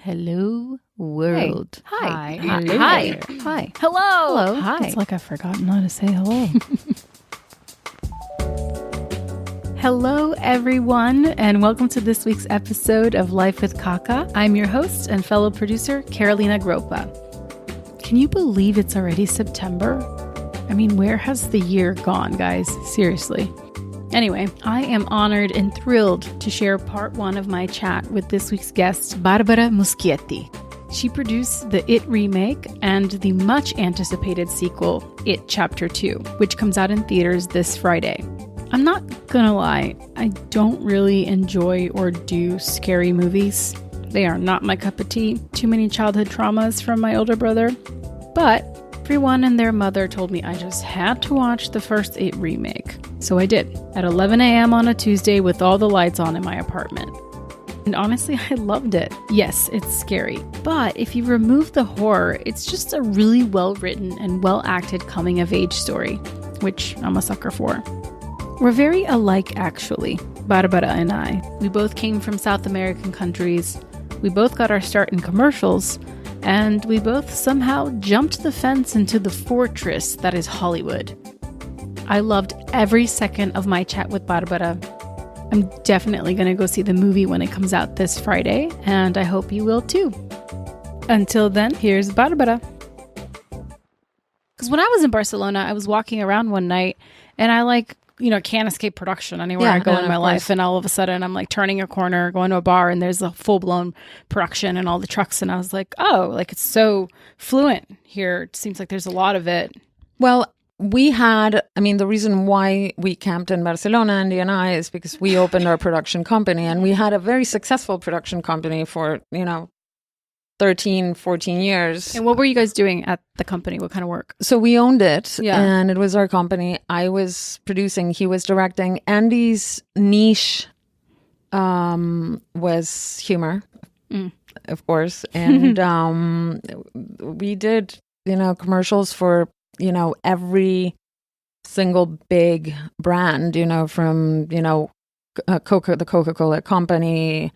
Hello, world. Hey. Hi. Hello. Hi. There. Hi. Hello. Hi. It's like I've forgotten how to say hello. Hello, everyone, and welcome to this week's episode of Life with Kaka. I'm your host and fellow producer, Carolina Groppa. Can you believe it's already September? I mean, where has the year gone, guys? Seriously. Anyway, I am honored and thrilled to share part one of my chat with this week's guest, Barbara Muschietti. She produced the It remake and the much anticipated sequel, It Chapter 2, which comes out in theaters this Friday. I'm not gonna lie, I don't really enjoy or do scary movies. They are not my cup of tea. Too many childhood traumas from my older brother. But everyone and their mother told me I just had to watch the first It remake. So I did, at 11 a.m. on a Tuesday with all the lights on in my apartment. And honestly, I loved it. Yes, it's scary. But if you remove the horror, it's just a really well-written and well-acted coming-of-age story, which I'm a sucker for. We're very alike, actually, Barbara and I. We both came from South American countries. We both got our start in commercials. And we both somehow jumped the fence into the fortress that is Hollywood. I loved every second of my chat with Barbara. I'm definitely going to go see the movie when it comes out this Friday, and I hope you will too. Until then, here's Barbara. Because when I was in Barcelona, I was walking around one night, and I can't escape production anywhere I go in my life. And all of a sudden, I'm like turning a corner, going to a bar, and there's a full-blown production and all the trucks. And I was like, oh, like it's so fluent here. It seems like there's a lot of it. Well, the reason why we camped in Barcelona, Andy and I, is because we opened our production company, and we had a very successful production company for, 13, 14 years. And what were you guys doing at the company? What kind of work? So we owned it, and it was our company. I was producing, he was directing. Andy's niche was humor, of course. And we did, commercials for every single big brand, from, the Coca-Cola company,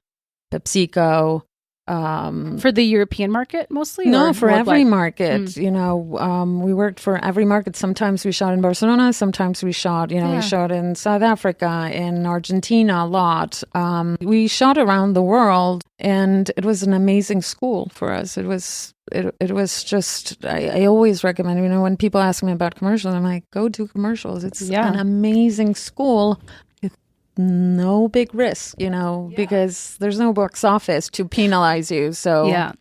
PepsiCo. For the European market mostly? No, for every market. We worked for every market. Sometimes we shot in Barcelona. Sometimes we shot, we shot in South Africa, in Argentina a lot. We shot around the world, and it was an amazing school for us. It was just, I always recommend, when people ask me about commercials, I'm like, go do commercials. It's an amazing school. No big risk, because there's no box office to penalize you. So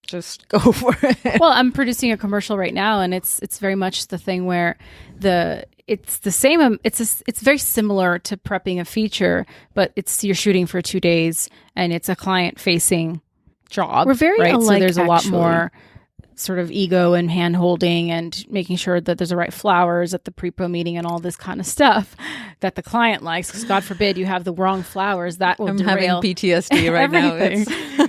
just go for it. Well, I'm producing a commercial right now, and it's very much the thing where it's the same. It's very similar to prepping a feature, but you're shooting for 2 days, and it's a client facing job. We're very right? alike, so there's a lot actually. more sort of ego and hand holding and making sure that there's the right flowers at the pre-pro meeting and all this kind of stuff that the client likes, because God forbid you have the wrong flowers, that will derail having PTSD right now.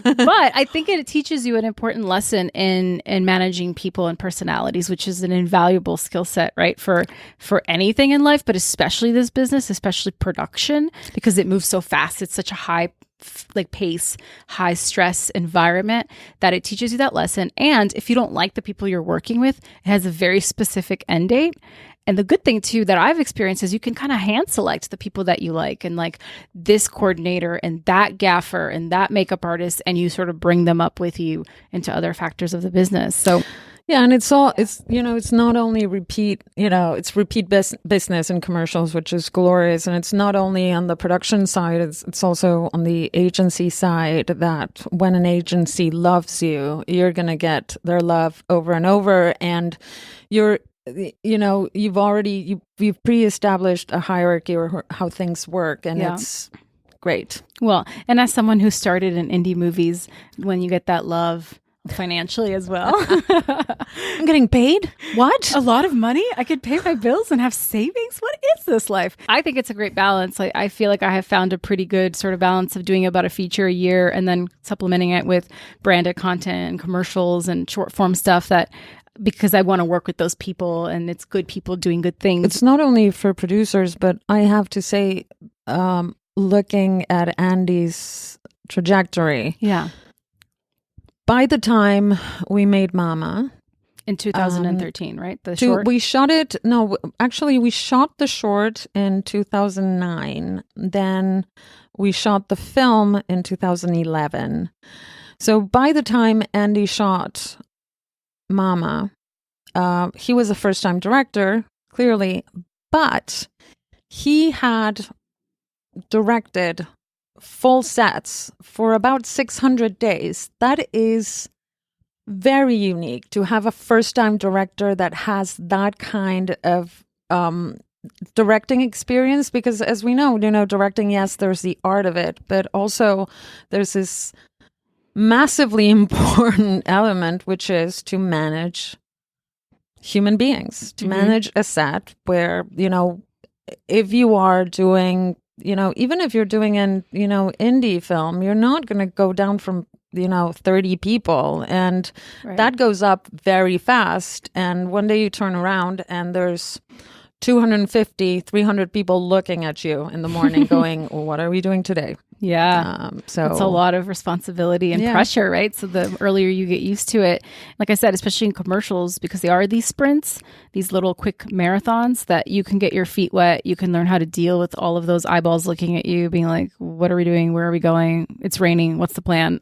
But I think it teaches you an important lesson in managing people and personalities, which is an invaluable skill set, right? For anything in life, but especially this business, especially production, because it moves so fast. It's such a high pace, high stress environment that it teaches you that lesson. And if you don't like the people you're working with, it has a very specific end date. And the good thing too that I've experienced is you can kind of hand select the people that you like, and like this coordinator and that gaffer and that makeup artist, and you sort of bring them up with you into other factors of the business. So yeah, and it's not only repeat business in commercials, which is glorious. And it's not only on the production side, it's also on the agency side, that when an agency loves you, you're going to get their love over and over. And you've pre-established a hierarchy or how things work, and it's great. Well, and as someone who started in indie movies, when you get that love financially as well. I'm getting paid? What? A lot of money? I could pay my bills and have savings? What is this life? I think it's a great balance. I feel like I have found a pretty good sort of balance of doing about a feature a year and then supplementing it with branded content and commercials and short form stuff, that because I want to work with those people, and it's good people doing good things. It's not only for producers, but I have to say, looking at Andy's trajectory, by the time we made Mama, in 2013, right? The short. We shot it. No, actually, we shot the short in 2009. Then we shot the film in 2011. So by the time Andy shot Mama, he was a first-time director, clearly, but he had directed full sets for about 600 days. That is very unique to have a first-time director that has that kind of directing experience, because as we know, directing, yes, there's the art of it, but also there's this massively important element, which is to manage human beings, to manage a set where, if you are doing, even if you're doing an, indie film, you're not going to go down from, 30 people. And that goes up very fast. And one day you turn around and there's 250, 300 people looking at you in the morning going, well, what are we doing today? Yeah. So it's a lot of responsibility and pressure, right? So the earlier you get used to it, like I said, especially in commercials, because they are these sprints, these little quick marathons that you can get your feet wet. You can learn how to deal with all of those eyeballs looking at you, being like, what are we doing? Where are we going? It's raining. What's the plan?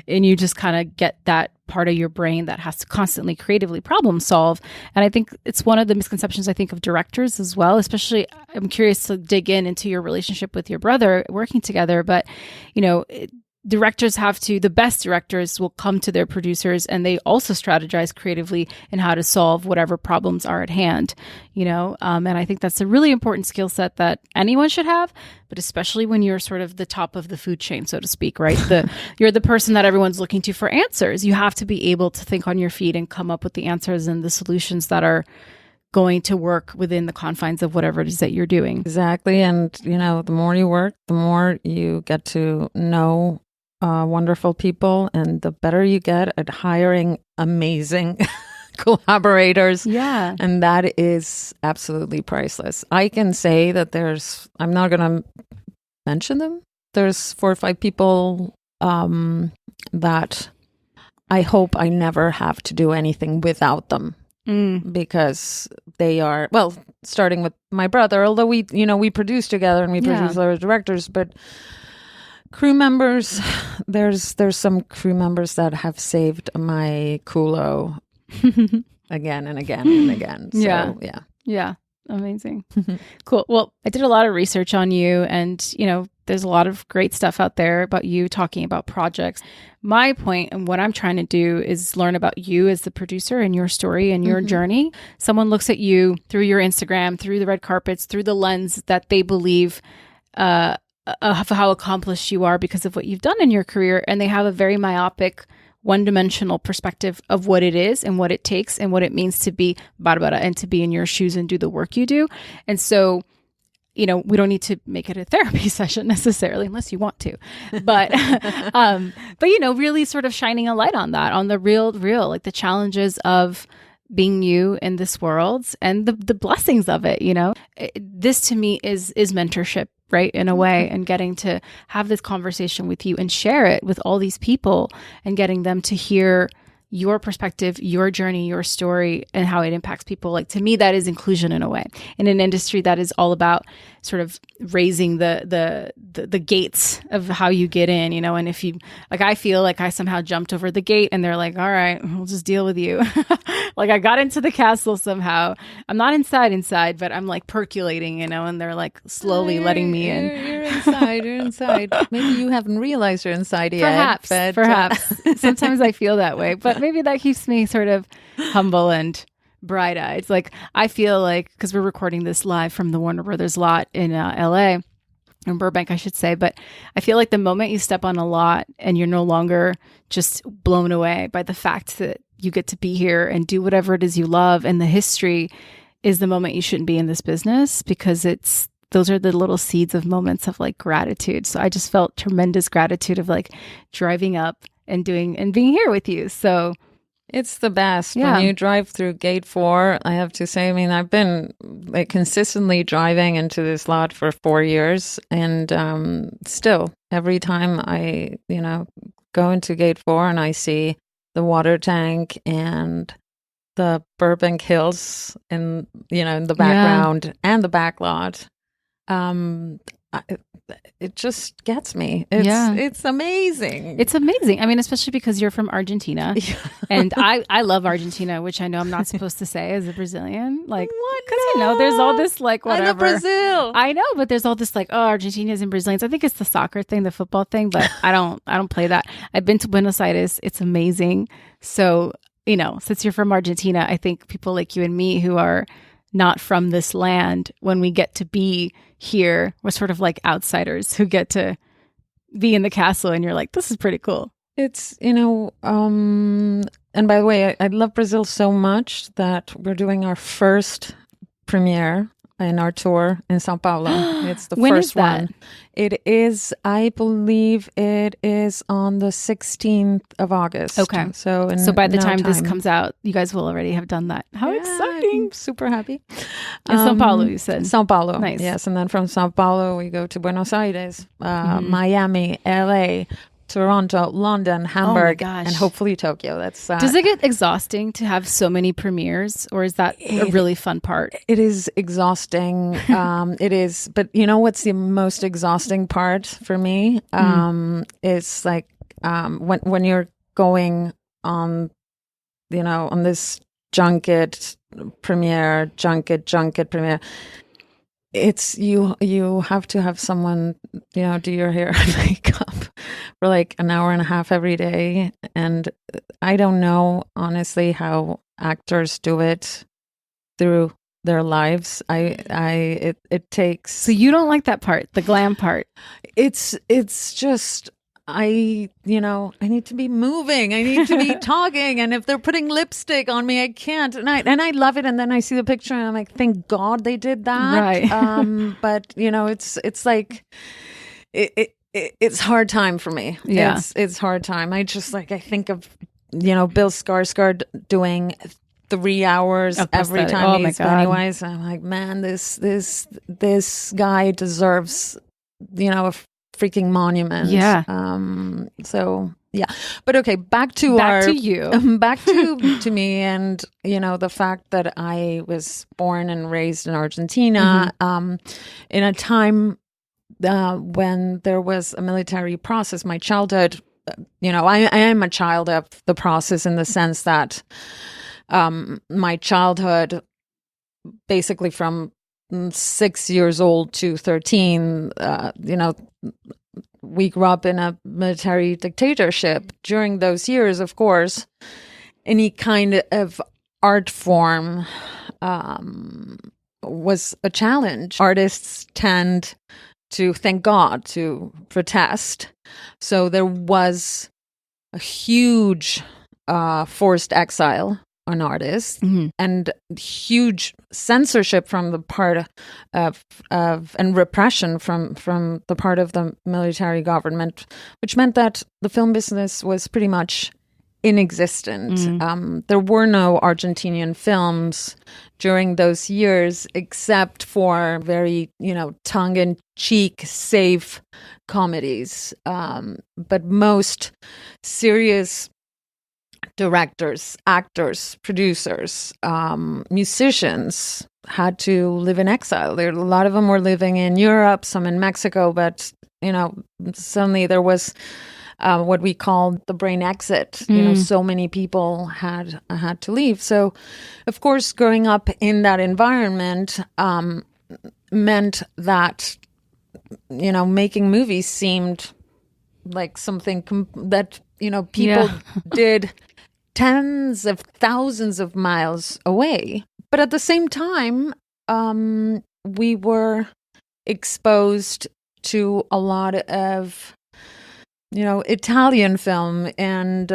And you just kind of get that part of your brain that has to constantly creatively problem solve. And I think it's one of the misconceptions, I think, of directors as well, especially I'm curious to dig into your relationship with your brother working together. But, directors the best directors will come to their producers and they also strategize creatively in how to solve whatever problems are at hand, and I think that's a really important skill set that anyone should have, but especially when you're sort of the top of the food chain, so to speak, right? You're the person that everyone's looking to for answers. You have to be able to think on your feet and come up with the answers and the solutions that are going to work within the confines of whatever it is that you're doing. Exactly. And, the more you work, the more you get to know wonderful people, and the better you get at hiring amazing collaborators. Yeah. And that is absolutely priceless. I can say that I'm not going to mention them. There's 4 or 5 people that I hope I never have to do anything without them. Because they are, well, starting with my brother, although we produce together and we produce other directors, but crew members, there's some crew members that have saved my culo again and again and again. So, yeah. Amazing. Cool. Well, I did a lot of research on you, and, there's a lot of great stuff out there about you talking about projects. My point and what I'm trying to do is learn about you as the producer and your story and your journey. Someone looks at you through your Instagram, through the red carpets, through the lens that they believe of how accomplished you are because of what you've done in your career. And they have a very myopic, one-dimensional perspective of what it is and what it takes and what it means to be Barbara and to be in your shoes and do the work you do. And so, we don't need to make it a therapy session necessarily, unless you want to, but really sort of shining a light on that, on the real, like the challenges of being you in this world and the blessings of it. This to me is mentorship, right? In a way, and getting to have this conversation with you and share it with all these people and getting them to hear your perspective, your journey, your story, and how it impacts people. Like, to me, that is inclusion in a way, in an industry that is all about sort of raising the gates of how you get in, and if you, like, I feel like I somehow jumped over the gate and they're like, all right, we'll just deal with you. Like, I got into the castle somehow. I'm not inside, but I'm like percolating, and they're like slowly letting me in. You're inside. Maybe you haven't realized you're inside yet. Perhaps. Sometimes I feel that way, but maybe that keeps me sort of humble and bright-eyed. It's like, I feel like, because we're recording this live from the Warner Brothers lot in LA, in Burbank, I should say, but I feel like the moment you step on a lot and you're no longer just blown away by the fact that you get to be here and do whatever it is you love, and the history is the moment you shouldn't be in this business, because those are the little seeds of moments of like gratitude. So I just felt tremendous gratitude of like driving up and doing and being here with you. So it's the best. When you drive through Gate 4, I have to say, I've been like consistently driving into this lot for 4 years, and still every time I, go into gate 4 and I see the water tank and the Burbank Hills in the background and the back lot. It just gets me. It's amazing. It's amazing. I mean, especially because you're from Argentina, and I love Argentina, which I know I'm not supposed to say as a Brazilian. Like, what? Because there's all this like whatever. I love Brazil. I know, but there's all this like, oh, Argentinians and Brazilians. I think it's the soccer thing, the football thing, but I don't play that. I've been to Buenos Aires. It's amazing. So since you're from Argentina, I think people like you and me who are not from this land, when we get to be here, we're sort of like outsiders who get to be in the castle, and you're like, this is pretty cool. It's, and by the way, I love Brazil so much that we're doing our first premiere in our tour in Sao Paulo. It's the when first is that? one. It is, I believe it is on the 16th of August. Okay. So by the time this comes out, you guys will already have done that. How exciting. I'm super happy. In Sao Paulo, you said. Sao Paulo. Nice. Yes. And then from Sao Paulo, we go to Buenos Aires, Miami, LA, Toronto, London, Hamburg, and hopefully Tokyo. That's Does it get exhausting to have so many premieres, or is that a really fun part? It is exhausting. It is, but you know what's the most exhausting part for me? It's like when you're going on, on this junket premiere. It's you have to have someone, do your hair and makeup for like an hour and a half every day. And I don't know, honestly, how actors do it through their lives. It takes. So you don't like that part, the glam part? It's just, I need to be moving. I need to be talking. And if they're putting lipstick on me, I can't. And I love it. And then I see the picture and I'm like, thank God they did that. Right. But it's like, it's hard time for me. Yeah. It's hard time. I think of, Bill Skarsgård doing 3 hours every time he's Pennywise. I'm like, man, this guy deserves, a freaking monument. Yeah. So yeah, but okay, back to you, back to me, and the fact that I was born and raised in Argentina, in a time when there was a military process. My childhood, I am a child of the process in the sense that my childhood, basically from 6 years old to 13, we grew up in a military dictatorship. During those years, of course, any kind of art form was a challenge. Artists tend to, thank God, to protest. So there was a huge forced exile on artists, and huge censorship from the part of and repression from the part of the military government, which meant that the film business was pretty much inexistent. There were no Argentinian films during those years, except for very, tongue-in-cheek, safe comedies. But most serious directors, actors, producers, musicians had to live in exile. A lot of them were living in Europe, some in Mexico, but suddenly there was what we call the brain exit. So many people had to leave. So, of course, growing up in that environment meant that making movies seemed like something that people did tens of thousands of miles away. But at the same time, we were exposed to a lot of, Italian film and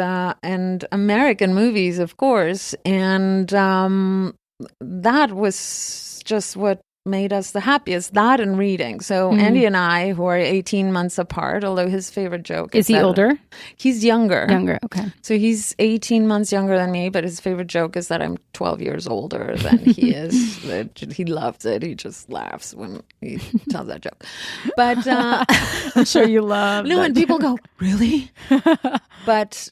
American movies, of course. And that was just what made us the happiest, that and reading. So Andy and I, who are 18 months apart, although his favorite joke is he older? He's younger. Younger, okay. So he's 18 months younger than me, but his favorite joke is that I'm 12 years older than he is. He loves it. He just laughs when he tells that joke. But I'm sure you love no, and people go, really? But,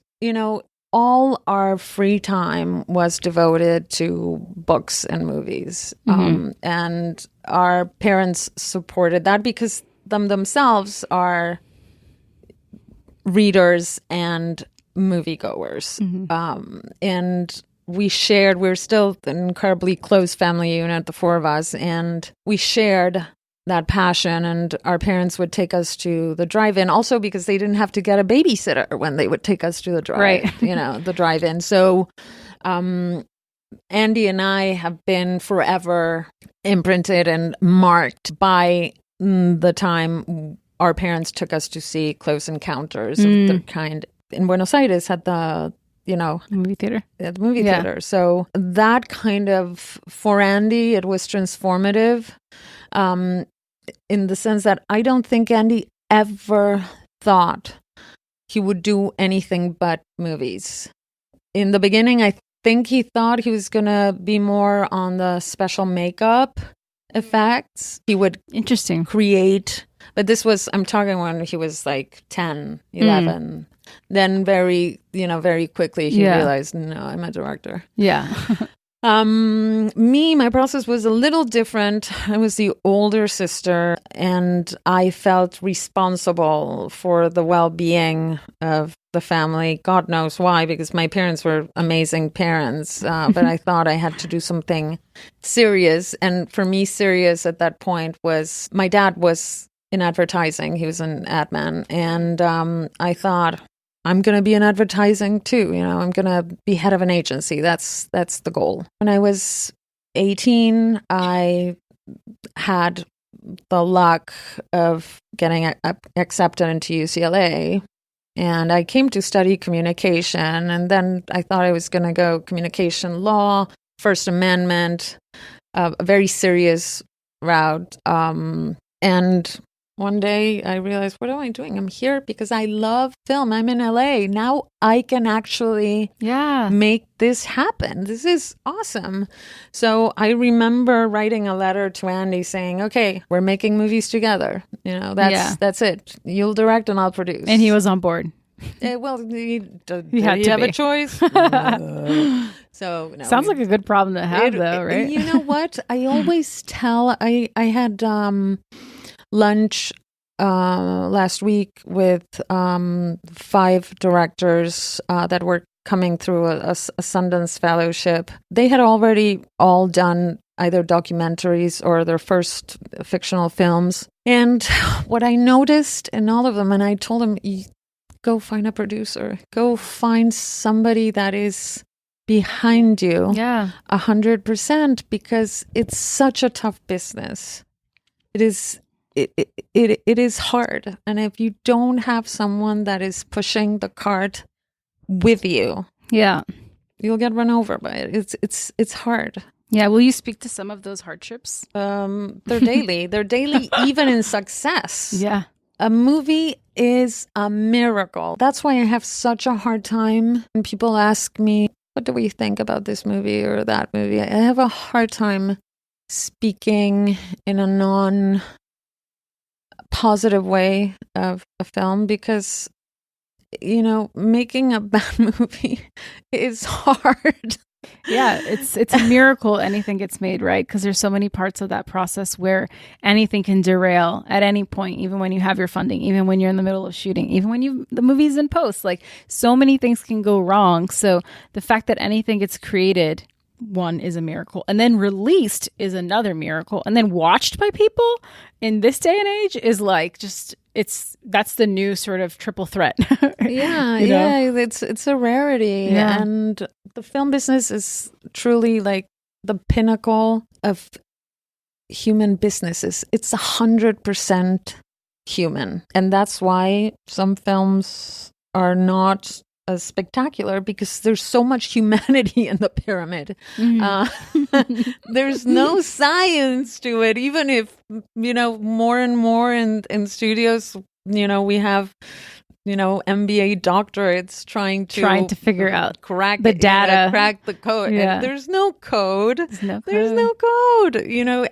all our free time was devoted to books and movies. And our parents supported that because themselves are readers and moviegoers. And we're still an incredibly close family unit, the four of us, and we shared that passion, and our parents would take us to the drive-in also because they didn't have to get a babysitter when they would take us to the the drive-in. So Andy and I have been forever imprinted and marked by the time our parents took us to see Close Encounters of the kind in Buenos Aires at the movie theater. At the movie theater. So that kind of, for Andy, it was transformative. In the sense that I don't think Andy ever thought he would do anything but movies. In the beginning, I think he thought he was going to be more on the special makeup effects. He would create, but I'm talking when he was like 10, 11. Then very quickly he realized, no, I'm a director. Yeah. My process was a little different. I was the older sister, and I felt responsible for the well-being of the family. God knows why, because my parents were amazing parents, but I thought I had to do something serious. And for me, serious at that point was, my dad was in advertising. He was an ad man. And I thought, I'm going to be in advertising too. I'm going to be head of an agency. That's the goal. When I was 18, I had the luck of getting accepted into UCLA, and I came to study communication. And then I thought I was going to go communication law, First Amendment, a very serious route. And one day I realized, what am I doing? I'm here because I love film. I'm in LA. Now I can actually make this happen. This is awesome. So I remember writing a letter to Andy saying, okay, we're making movies together. That's it. You'll direct and I'll produce. And he was on board. Well, did he have a choice? No. So sounds like a good problem to have, though, right? You know what? I always tell, I had lunch last week with 5 directors that were coming through a Sundance fellowship. They had already all done either documentaries or their first fictional films. And what I noticed in all of them, and I told them, go find a producer, go find somebody that is behind you 100%, because it's such a tough business. It is hard. And if you don't have someone that is pushing the cart with you, you'll get run over by it. It's hard. Yeah. Will you speak to some of those hardships? They're daily. They're daily, even in success. Yeah. A movie is a miracle. That's why I have such a hard time when people ask me, what do we think about this movie or that movie? I have a hard time speaking in a non-positive way of a film because, making a bad movie is hard. Yeah, it's a miracle anything gets made, right? Because there's so many parts of that process where anything can derail at any point, even when you have your funding, even when you're in the middle of shooting, even when the movie's in post. Like, so many things can go wrong. So the fact that anything gets created, one, is a miracle, and then released is another miracle, and then watched by people in this day and age is like that's the new sort of triple threat. It's a rarity. And the film business is truly like the pinnacle of human businesses. It's 100% human, and that's why some films are not spectacular because there's so much humanity in the pyramid. There's no science to it, even if, more and more in studios, we have, MBA doctorates trying to figure out crack the data, crack the code. Yeah. And there's no code. There's no code.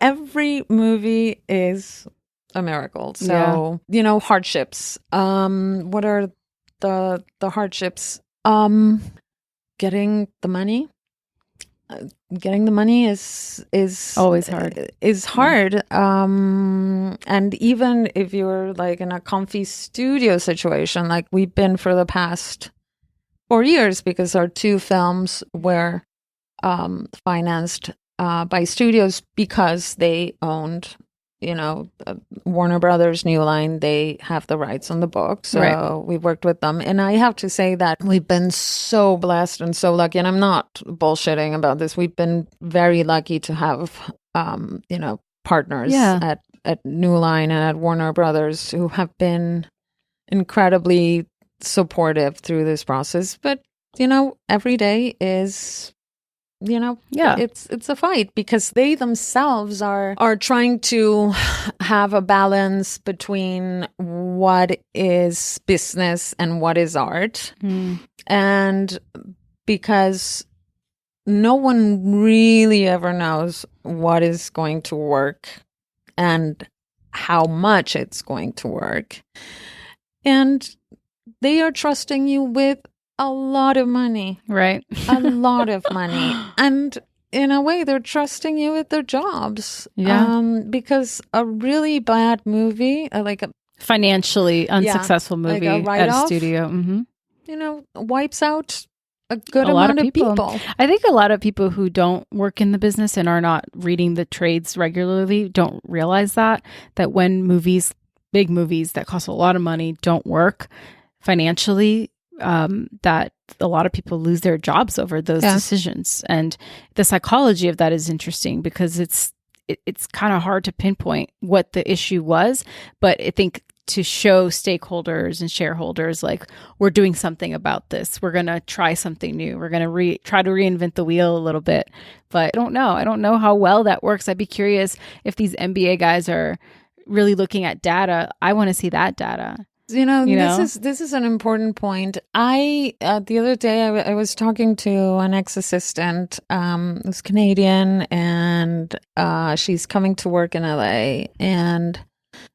Every movie is a miracle. So, hardships. What are the hardships? Getting the money. Getting the money is always hard. Is hard. And even if you're like in a comfy studio situation, like we've been for the past 4 years, because our 2 films were financed by studios because they owned, Warner Brothers, New Line, they have the rights on the book. So we worked with them. And I have to say that we've been so blessed and so lucky. And I'm not bullshitting about this. We've been very lucky to have, partners at New Line and at Warner Brothers who have been incredibly supportive through this process. But, every day is... it's a fight because they themselves are trying to have a balance between what is business and what is art. And because no one really ever knows what is going to work and how much it's going to work. And they are trusting you with a lot of money. Right. A lot of money. And in a way, they're trusting you with their jobs. Yeah. Because a really bad movie, like a financially unsuccessful movie like at a studio, wipes out a good amount of people. I think a lot of people who don't work in the business and are not reading the trades regularly don't realize that when big movies that cost a lot of money don't work financially, that a lot of people lose their jobs over those decisions. And the psychology of that is interesting because it's kind of hard to pinpoint what the issue was. But I think to show stakeholders and shareholders, like, we're doing something about this. We're going to try something new. We're going to try to reinvent the wheel a little bit. But I don't know how well that works. I'd be curious if these MBA guys are really looking at data. I want to see that data. This is an important point. The other day I was talking to an ex-assistant who's Canadian, and she's coming to work in LA, and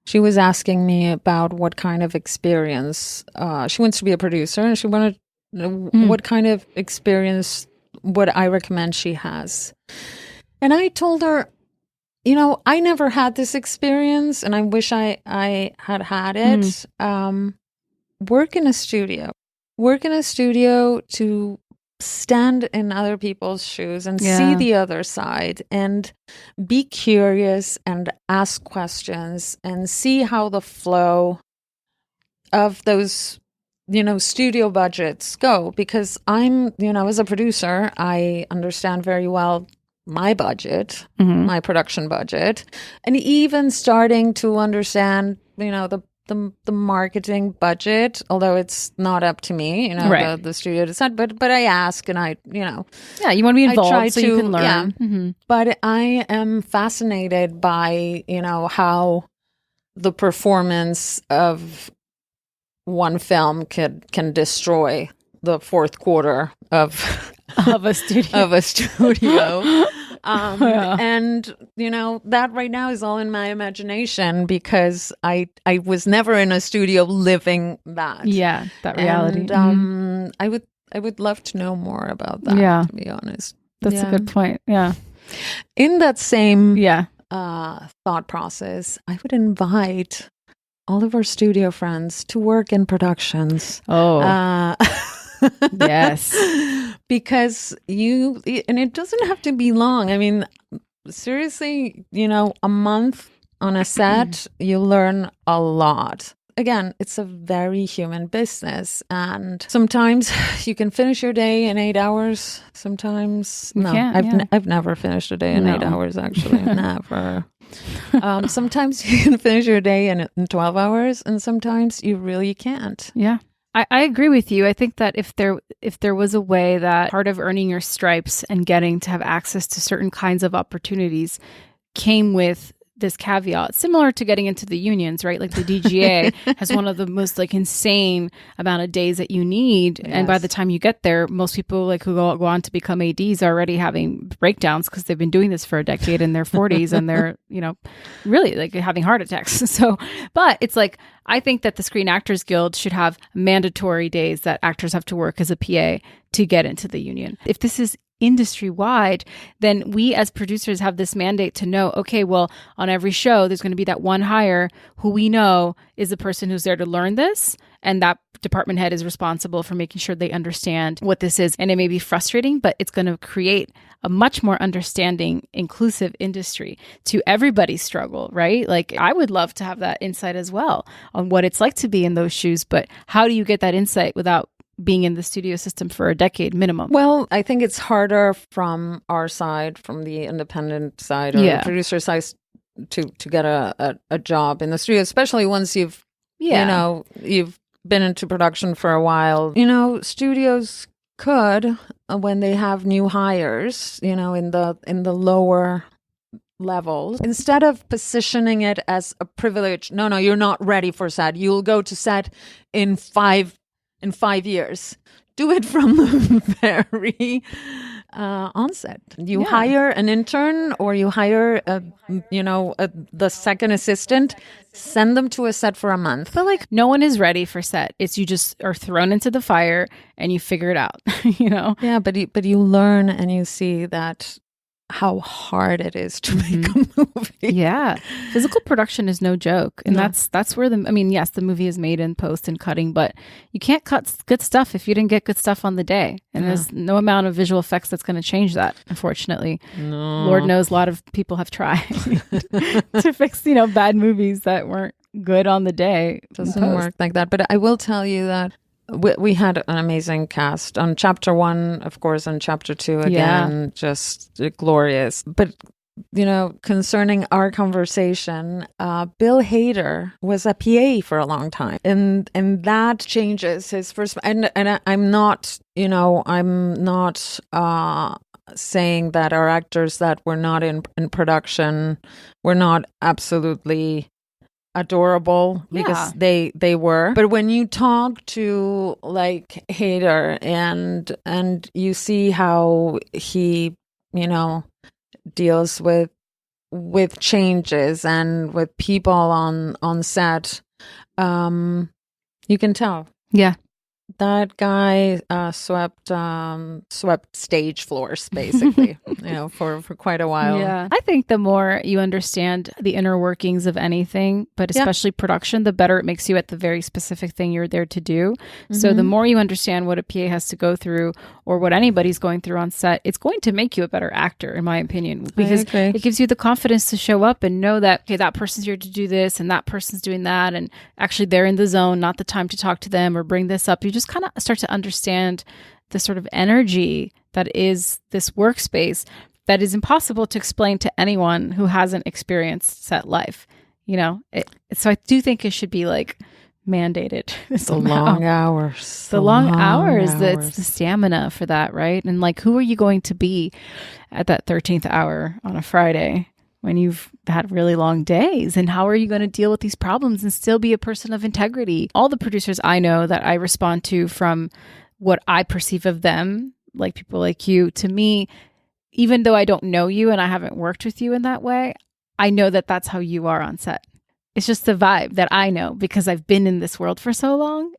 she was asking me about what kind of experience she wants to be a producer, and she wanted what kind of experience would I recommend she has. And I told her, I never had this experience, and I wish I had it. Work in a studio. Work in a studio to stand in other people's shoes and see the other side and be curious and ask questions and see how the flow of those, studio budgets go. Because I'm, as a producer, I understand very well my budget, my production budget, and even starting to understand, the marketing budget, although it's not up to me, the studio decide, but I ask and I, you want to be involved so you can learn. Yeah. But I am fascinated by, how the performance of one film can destroy the fourth quarter of a studio. And that right now is all in my imagination because I was never in a studio living that. Yeah, that reality. And I would love to know more about that, to be honest. That's a good point. Yeah. In that same thought process, I would invite all of our studio friends to work in productions. Yes. Because and it doesn't have to be long. I mean, seriously, a month on a set, you learn a lot. Again, it's a very human business. And sometimes you can finish your day in 8 hours. Sometimes, no, I've never finished a day in 8 hours, actually. Never. Sometimes you can finish your day in 12 hours, and sometimes you really can't. Yeah. I agree with you. I think that if there was a way that part of earning your stripes and getting to have access to certain kinds of opportunities came with this caveat, similar to getting into the unions, right? Like the DGA has one of the most like insane amount of days that you need. Yes. And by the time you get there, most people like who go on to become ADs are already having breakdowns because they've been doing this for a decade in their 40s and they're, really like having heart attacks. So, but it's like, I think that the Screen Actors Guild should have mandatory days that actors have to work as a PA to get into the union. If this is industry wide, then we as producers have this mandate to know, okay, well, on every show, there's going to be that one hire who we know is the person who's there to learn this. And that department head is responsible for making sure they understand what this is. And it may be frustrating, but it's going to create a much more understanding, inclusive industry to everybody's struggle, right? Like, I would love to have that insight as well on what it's like to be in those shoes. But how do you get that insight without being in the studio system for a decade minimum? Well, I think it's harder from our side, from the independent side or the producer side, to get a job in the studio, especially once you've been into production for a while. Studios could, when they have new hires, in the lower levels, instead of positioning it as a privilege, no, you're not ready for set. You'll go to set in 5 years. Do it from the very onset. You hire an intern or you hire the second assistant, send them to a set for a month. But like, no one is ready for set. It's you just are thrown into the fire and you figure it out, Yeah, but you learn and you see that how hard it is to make a movie. Yeah. Physical production is no joke. And that's where yes, the movie is made in post and cutting, but you can't cut good stuff if you didn't get good stuff on the day. And there's no amount of visual effects that's going to change that, unfortunately. No. Lord knows a lot of people have tried to fix, bad movies that weren't good on the day. It doesn't work like that. But I will tell you that we had an amazing cast on chapter 1, of course, and chapter 2 again, just glorious. But concerning our conversation, Bill Hader was a PA for a long time, and that changes his first. And I'm not, saying that our actors that were not in production were not absolutely adorable, because they were. But when you talk to like Hader and you see how he deals with changes and with people on set, you can tell that guy swept stage floors basically for quite a while. I think the more you understand the inner workings of anything, but especially production, the better it makes you at the very specific thing you're there to do. Mm-hmm. So the more you understand what a PA has to go through or what anybody's going through on set, it's going to make you a better actor, in my opinion, because it gives you the confidence to show up and know that, okay, that person's here to do this and that person's doing that, and actually they're in the zone, not the time to talk to them or bring this up. You just kind of start to understand the sort of energy that is this workspace that is impossible to explain to anyone who hasn't experienced set life. So I do think it should be like mandated. The long hours. The long hours. It's the stamina for that, right? And like, who are you going to be at that 13th hour on a Friday when you've had really long days? And how are you going to deal with these problems and still be a person of integrity? All the producers I know that I respond to from what I perceive of them, like people like you, to me, even though I don't know you and I haven't worked with you in that way, I know that that's how you are on set. It's just the vibe that I know because I've been in this world for so long,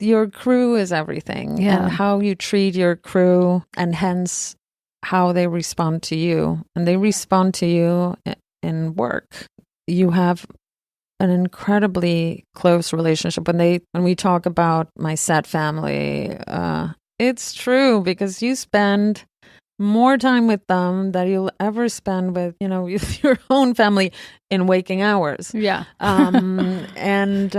Your crew is everything. And how you treat your crew, and hence how they respond to you. And they respond to you in work. You have an incredibly close relationship. When we talk about my set family, it's true, because you spend more time with them than you'll ever spend with, with your own family in waking hours. Yeah. And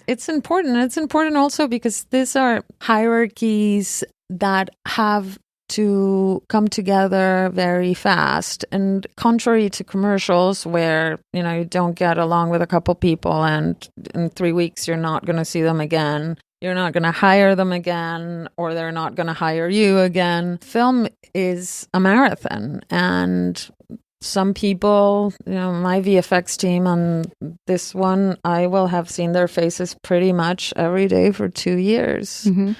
it's important. It's important also because these are hierarchies that have to come together very fast. And contrary to commercials where, you don't get along with a couple people and in 3 weeks you're not going to see them again, you're not going to hire them again, or they're not going to hire you again. Film is a marathon, and some people, my VFX team on this one, I will have seen their faces pretty much every day for 2 years. Mm-hmm.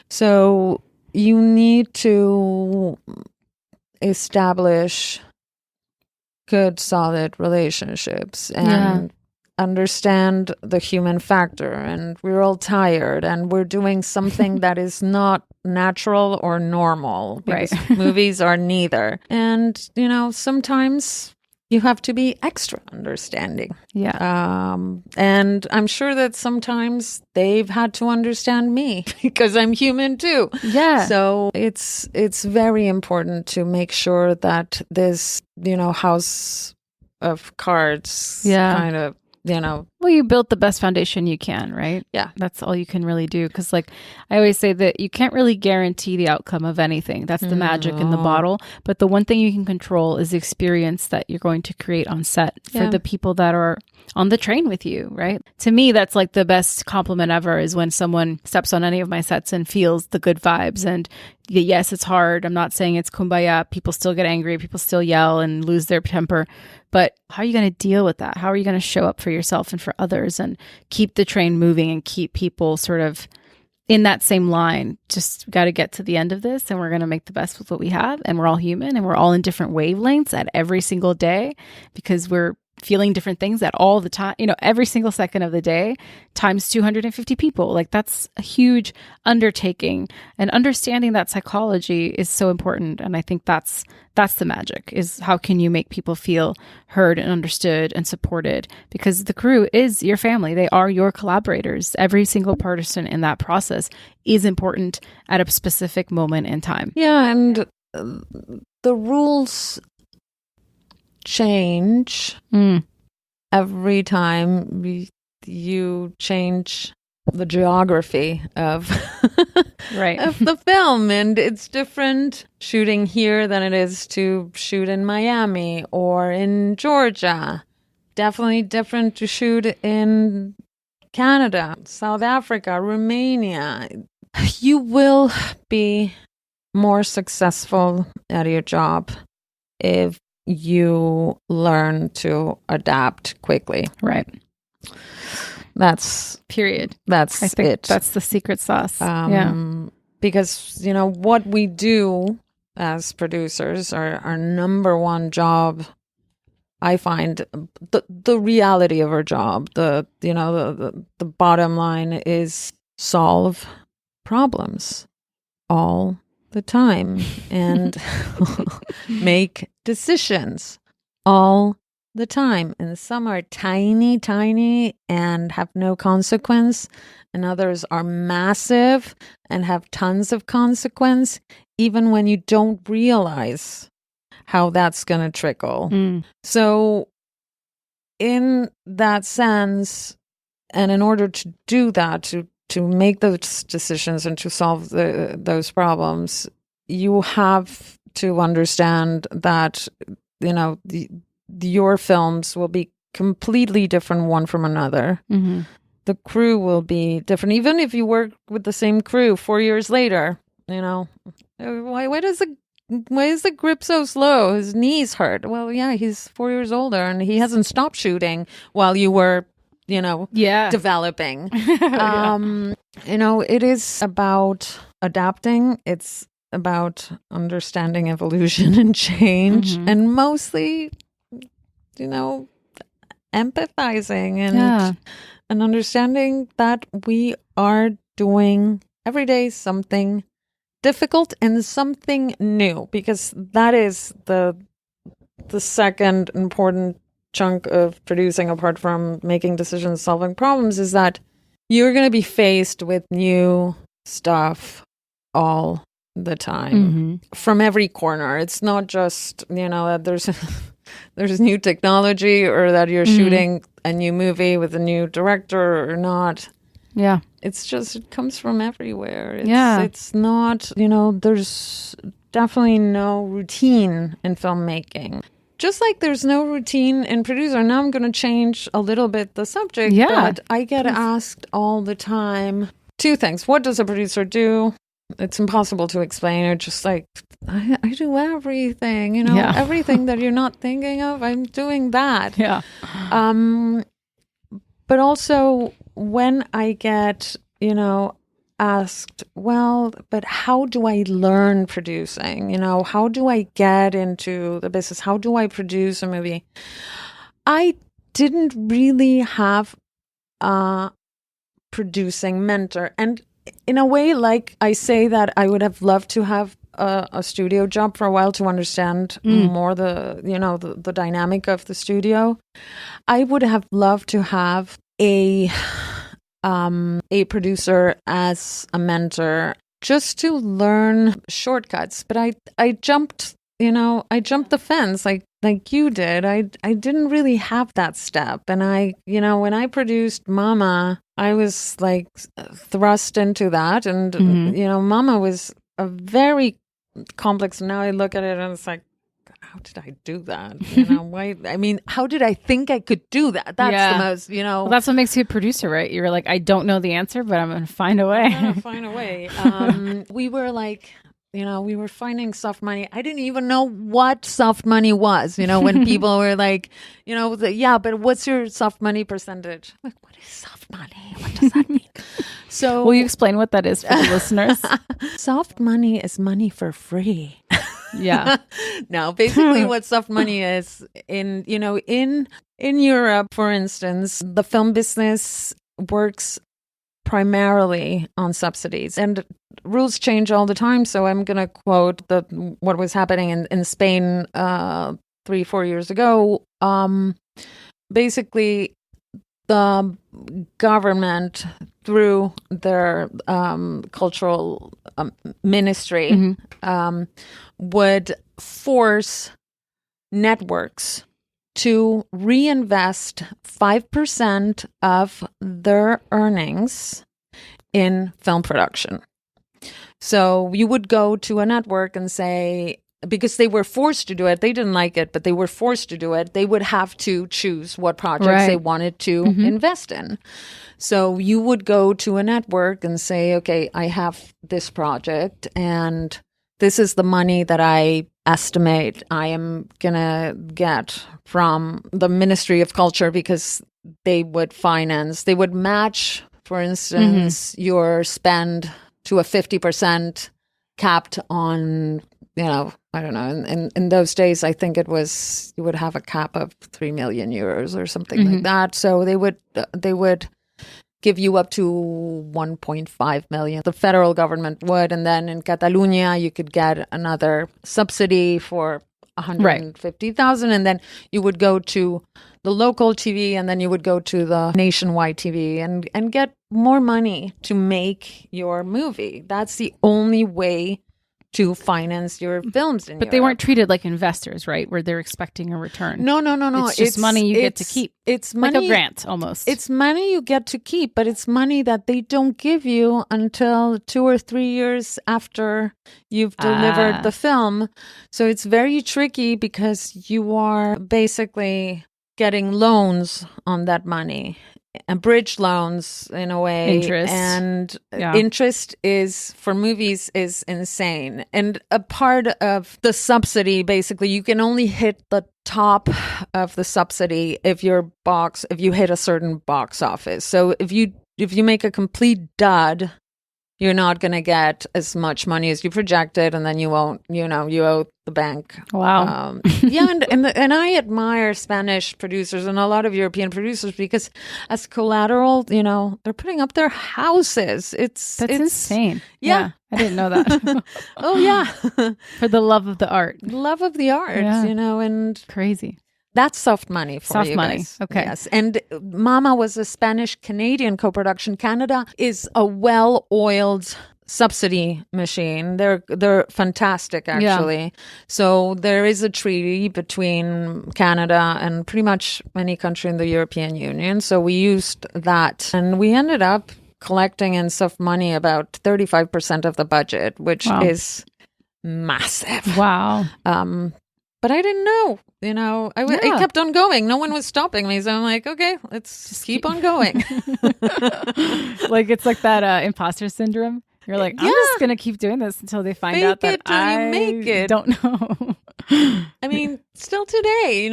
So you need to establish good, solid relationships and understand the human factor. And we're all tired, and we're doing something that is not natural or normal, because movies are neither. And, sometimes you have to be extra understanding. Yeah. And I'm sure that sometimes they've had to understand me because I'm human too. Yeah. So it's very important to make sure that this, house of cards kind of, Well, you built the best foundation you can, right? Yeah. That's all you can really do. Because I always say that you can't really guarantee the outcome of anything. That's the magic in the bottle. But the one thing you can control is the experience that you're going to create on set for the people that are on the train with you, right? To me, that's the best compliment ever, is when someone steps on any of my sets and feels the good vibes. And yes, it's hard. I'm not saying it's kumbaya. People still get angry. People still yell and lose their temper. But how are you going to deal with that? How are you going to show up for yourself and for others and keep the train moving and keep people sort of in that same line? Just got to get to the end of this, and we're going to make the best with what we have. And we're all human, and we're all in different wavelengths at every single day, because we're feeling different things at all the time, every single second of the day, times 250 people. That's a huge undertaking, and understanding that psychology is so important. And I think that's the magic, is how can you make people feel heard and understood and supported, because the crew is your family. They are your collaborators. Every single person in that process is important at a specific moment in time. Yeah. And the rules change every time you change the geography of of the film, and it's different shooting here than it is to shoot in Miami or in Georgia. Definitely different to shoot in Canada, South Africa, Romania. You will be more successful at your job if you learn to adapt quickly. Right. That's period. That's I think it. That's the secret sauce. Because, what we do as producers, our number one job, I find the reality of our job, the bottom line is solve problems all the time and make decisions all the time. And some are tiny and have no consequence, and others are massive and have tons of consequence, even when you don't realize how that's going to trickle. So in that sense, and in order to do that, to make those decisions and to solve those problems, you have to understand that, your films will be completely different one from another. Mm-hmm. The crew will be different. Even if you work with the same crew 4 years later, why is the grip so slow? His knees hurt. Well, yeah, he's 4 years older and he hasn't stopped shooting while you were developing. It is about adapting. It's about understanding evolution and change, and mostly, empathizing and understanding that we are doing every day something difficult and something new, because that is the second important chunk of producing, apart from making decisions, solving problems, is that you're going to be faced with new stuff all the time from every corner. It's not just, that there's new technology or that you're shooting a new movie with a new director or not. Yeah. It's just, it comes from everywhere. It's not, there's definitely no routine in filmmaking. Just like there's no routine in producer. Now I'm going to change a little bit the subject, but I get asked all the time, two things. What does a producer do? It's impossible to explain. It's just like, I do everything, everything that you're not thinking of, I'm doing that. Yeah. But also when I get, asked, well, but how do I learn producing? How do I get into the business? How do I produce a movie? I didn't really have a producing mentor. And in a way, like I say that I would have loved to have a studio job for a while to understand more the dynamic of the studio. I would have loved to have a producer as a mentor just to learn shortcuts. But I jumped the fence like you did. I didn't really have that step. And when I produced Mama, I was like thrust into that. And, Mama was a very complex. Now I look at it and it's like, how did I do that? Why? I mean, how did I think I could do that? That's the most, Well, that's what makes you a producer, right? You're like, I don't know the answer, but I'm going to find a way. I'm going to find a way. We were like, we were finding soft money. I didn't even know what soft money was, when people were like, but what's your soft money percentage? I'm like, what is soft money? What does that mean? So will you explain what that is for the listeners? Soft money is money for free. Yeah. No, basically what soft money is in Europe, for instance, the film business works primarily on subsidies, and rules change all the time. So I'm going to quote what was happening in Spain 3-4 years ago. Basically, the government, through their cultural ministry, would force networks to reinvest 5% of their earnings in film production. So you would go to a network and say, because they were forced to do it, they didn't like it, but they were forced to do it, they would have to choose what projects they wanted to invest in. So you would go to a network and say, okay, I have this project and this is the money that I estimate I am going to get from the Ministry of Culture, because they would match, for instance, your spend to a 50% capped on, I don't know. In those days, I think it was, you would have a cap of 3 million euros or something like that. So they would give you up to 1.5 million. The federal government would, and then in Catalonia, you could get another subsidy for 150,000, and then you would go to the local TV, and then you would go to the nationwide TV and get more money to make your movie. That's the only way to finance your films in But Europe. they weren't treated like investors, right? Where they're expecting a return. No. It's just money you get to keep. It's money, like a grant almost. It's money you get to keep, but it's money that they don't give you until 2 or 3 years after you've delivered the film. So it's very tricky because you are basically getting loans on that money. And bridge loans in a way. Interest. And interest is, for movies, is insane. And a part of the subsidy, basically, you can only hit the top of the subsidy if you hit a certain box office. So if you make a complete dud, you're not going to get as much money as you projected, and then you won't, you owe the bank. Wow. And I admire Spanish producers and a lot of European producers because as collateral, they're putting up their houses. It's insane. Yeah. I didn't know that. Oh, yeah. For the love of the art. Love of the art, and crazy. That's soft money for soft you money. guys. Okay. Yes. And Mama was a Spanish-Canadian co-production. Canada is a well-oiled subsidy machine. They're fantastic, actually. Yeah. So there is a treaty between Canada and pretty much any country in the European Union. So we used that. And we ended up collecting in soft money about 35% of the budget, which is massive. Wow. but I didn't know, I kept on going. No one was stopping me. So I'm like, okay, let's just keep on going. Like, it's like that imposter syndrome. You're like, I'm just going to keep doing this until they find out that I make it. Don't know. I mean, still today,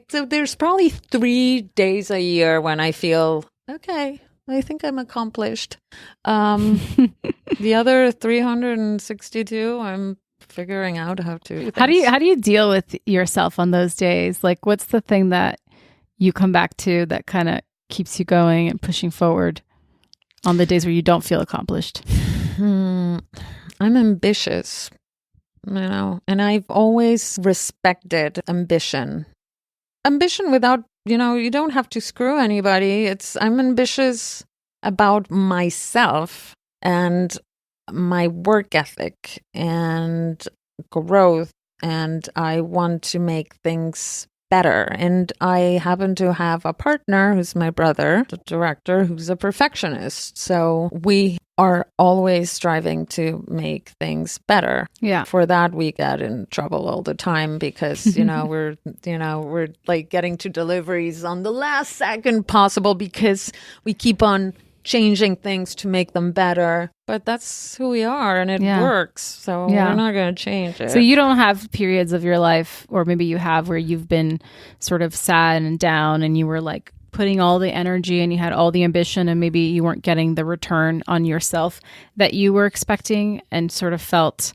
so there's probably 3 days a year when I feel, okay, I think I'm accomplished. The other 362, I'm figuring out how to. How do you deal with yourself on those days? Like, what's the thing that you come back to that kind of keeps you going and pushing forward on the days where you don't feel accomplished? I'm ambitious, and I've always respected ambition. Ambition without, you don't have to screw anybody. I'm ambitious about myself and my work ethic and growth, and I want to make things better. And I happen to have a partner who's my brother, the director, who's a perfectionist. So we are always striving to make things better. Yeah. For that, we get in trouble all the time because, we're like getting to deliveries on the last second possible because we keep on changing things to make them better. But that's who we are, and it works. So we're not going to change it. So you don't have periods of your life, or maybe you have, where you've been sort of sad and down and you were like putting all the energy and you had all the ambition and maybe you weren't getting the return on yourself that you were expecting and sort of felt,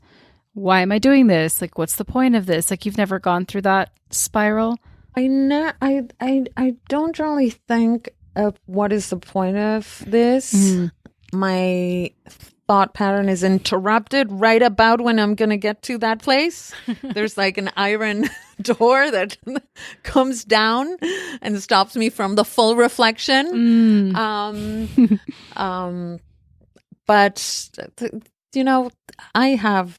why am I doing this? Like, what's the point of this? Like, you've never gone through that spiral? I don't really think of what is the point of this. My thought pattern is interrupted right about when I'm going to get to that place. There's like an iron door that comes down and stops me from the full reflection. But I have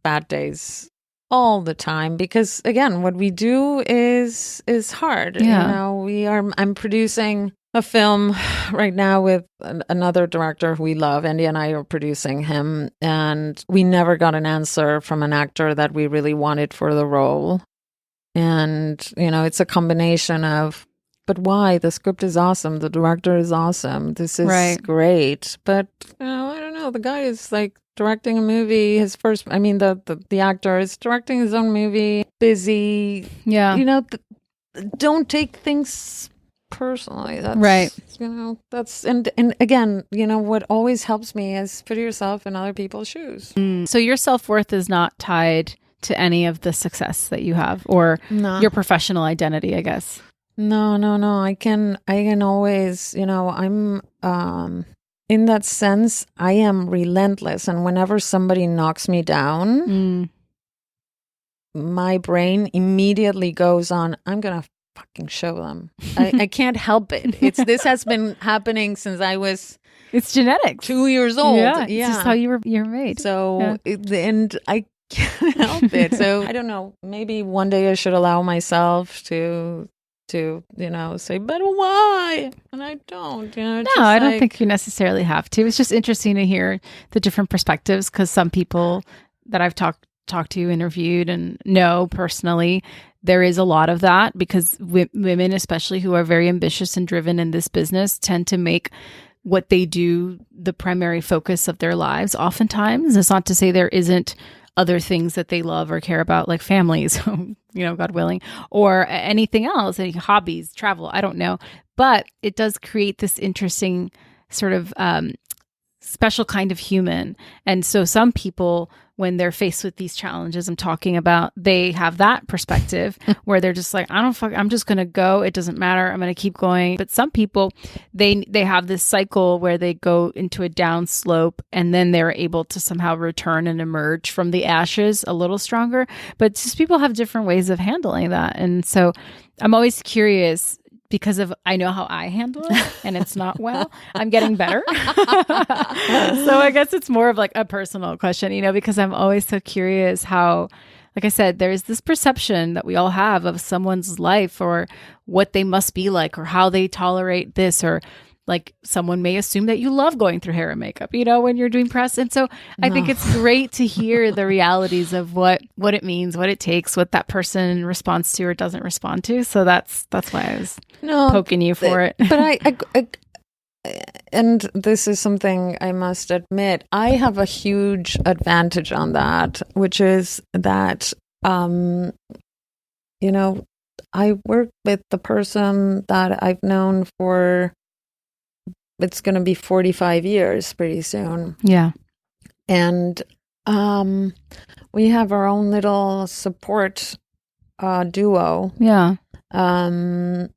bad days all the time because, again, what we do is hard. I'm producing a film right now with another director who we love. Andy and I are producing him, and we never got an answer from an actor that we really wanted for the role. And, it's a combination of, but why? The script is awesome. The director is awesome. This is great. But, I don't know. The guy is like directing a movie, the actor is directing his own movie, busy. Yeah. Don't take things personally. That's right. That's and again, what always helps me is put yourself in other people's shoes. So your self-worth is not tied to any of the success that you have or your professional identity, I guess. No. I can always, I'm in that sense, I am relentless, and whenever somebody knocks me down, my brain immediately goes on, I'm going to fucking show them. I can't help it. This has been happening since I was... It's genetics. 2 years old. Yeah. It's just how you're made. So, and I can't help it. So, I don't know. Maybe one day I should allow myself to say, but why? And I don't. I don't think you necessarily have to. It's just interesting to hear the different perspectives, because some people that I've talked to, interviewed, and know personally, there is a lot of that, because women, especially who are very ambitious and driven in this business, tend to make what they do the primary focus of their lives. Oftentimes, it's not to say there isn't other things that they love or care about, like families, God willing, or anything else, any hobbies, travel, I don't know. But it does create this interesting sort of special kind of human. And so some people, when they're faced with these challenges I'm talking about, they have that perspective where they're just like, I'm just going to go. It doesn't matter. I'm going to keep going. But some people, they have this cycle where they go into a down slope, and then they're able to somehow return and emerge from the ashes a little stronger. But just people have different ways of handling that. And so I'm always curious, because I know how I handle it, and it's not well. I'm getting better. So I guess it's more of like a personal question, because I'm always so curious how, like I said, there's this perception that we all have of someone's life, or what they must be like, or how they tolerate this, or Like someone may assume that you love going through hair and makeup, when you're doing press. And so I think it's great to hear the realities of what it means, what it takes, what that person responds to or doesn't respond to. So that's why I was poking you for it. But I and this is something I must admit, I have a huge advantage on that, which is that, I work with the person that I've known for, it's going to be 45 years pretty soon. Yeah. And we have our own little support duo. Yeah. And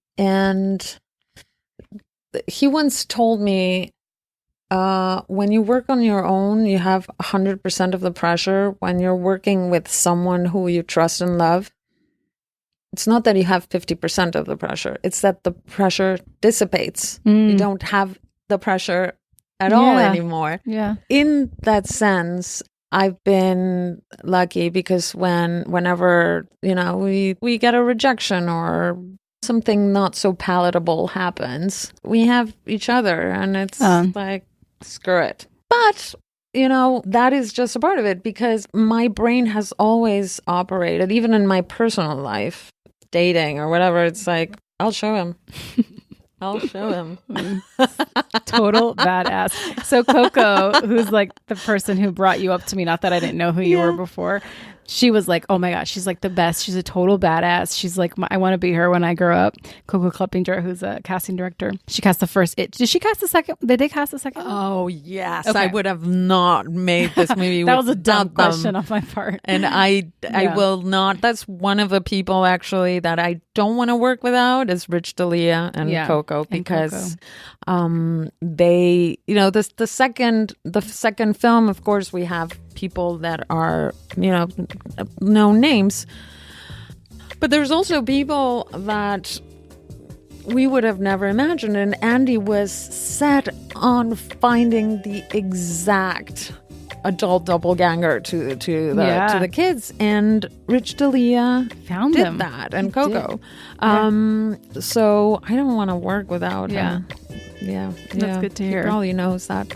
he once told me, when you work on your own, you have 100% of the pressure. When you're working with someone who you trust and love, it's not that you have 50% of the pressure. It's that the pressure dissipates. You don't have the pressure at all anymore. Yeah. In that sense, I've been lucky because whenever, we get a rejection or something not so palatable happens, we have each other, and it's like, screw it. But, that is just a part of it, because my brain has always operated, even in my personal life, dating or whatever, it's like, I'll show him. I'll show him. Total badass. So Coco, who's like the person who brought you up to me, not that I didn't know who you were before, she was like, oh my gosh, she's like the best. She's a total badass. She's like, I want to be her when I grow up. Coco Kleppinger, who's a casting director. She cast the first. Did she cast the second? Did they cast the second? Oh, yes. Okay. I would have not made this movie. That was a dumb question on my part. And I will not. That's one of the people actually that I don't want to work without is Rich D'Elia and Coco, because they, the second film, of course, we have people that are, known names. But there's also people that we would have never imagined. And Andy was set on finding the exact adult doppelganger to the kids. And Rich D'Elia did that, and Coco. So I don't want to work without him. Yeah. That's good to hear. He probably knows that.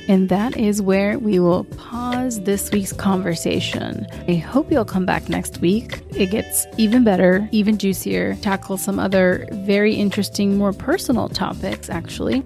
And that is where we will pause this week's conversation. I hope you'll come back next week. It gets even better, even juicier, tackle some other very interesting, more personal topics, actually.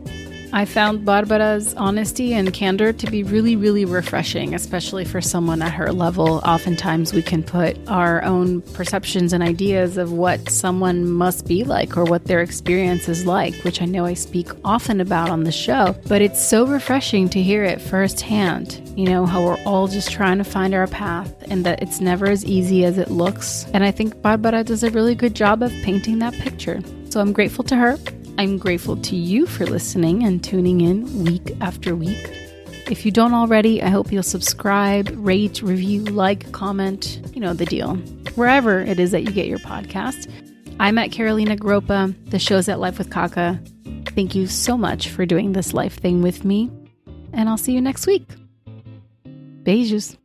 I found Barbara's honesty and candor to be really, really refreshing, especially for someone at her level. Oftentimes we can put our own perceptions and ideas of what someone must be like or what their experience is like, which I know I speak often about on the show. But it's so refreshing to hear it firsthand, how we're all just trying to find our path and that it's never as easy as it looks. And I think Barbara does a really good job of painting that picture. So I'm grateful to her. I'm grateful to you for listening and tuning in week after week. If you don't already, I hope you'll subscribe, rate, review, like, comment, the deal. Wherever it is that you get your podcast. I'm at Carolina Groppa. The show's at Life with Kaka. Thank you so much for doing this life thing with me. And I'll see you next week. Beijos.